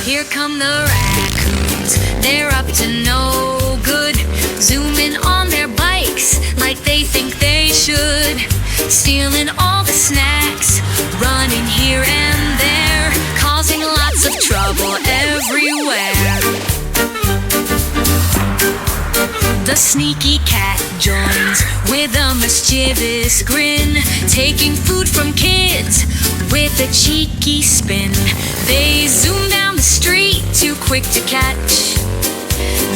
Here come the raccoons, they're up to no good, zooming on their bikes like they think they should, stealing all the snacks, running here and there, causing lots of trouble everywhere. The sneaky cat joins with a mischievous grin, taking food from kids with a cheeky spin. They zoom down the street, too quick to catch,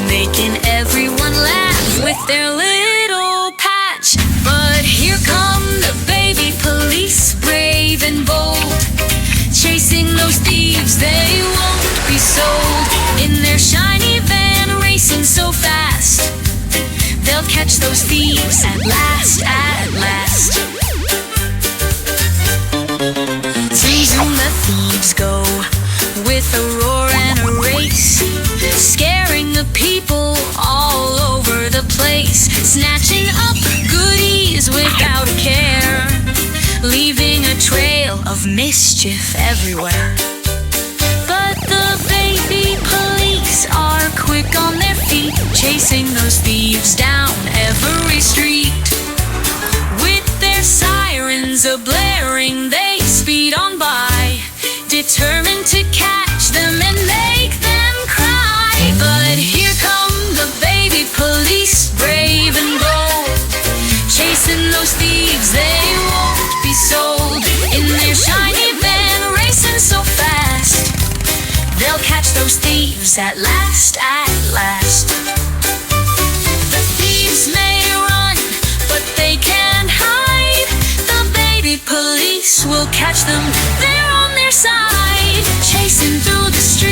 making everyone laugh with their little patch. But here come the baby police, brave and bold, chasing those thieves, they won't be sold. In their shiny van, racing so fast, they'll catch those thieves at last, at last. Zoom, zoom, the thieves go with a roar and a race, scaring the people all over the place, snatching up goodies without a care, leaving a trail of mischief everywhere. But the baby police are quick on their feet, chasing those thieves down every street. With their sirens a-blaring, they speed on by, determined to catch them and make them cry. But here come the baby police, brave and bold, chasing those thieves, they won't be sold. In their shiny van, racing so fast, they'll catch those thieves at last, at last. The thieves may run, but they can't hide. The baby police will catch them, they're on their side, chasing through the streets,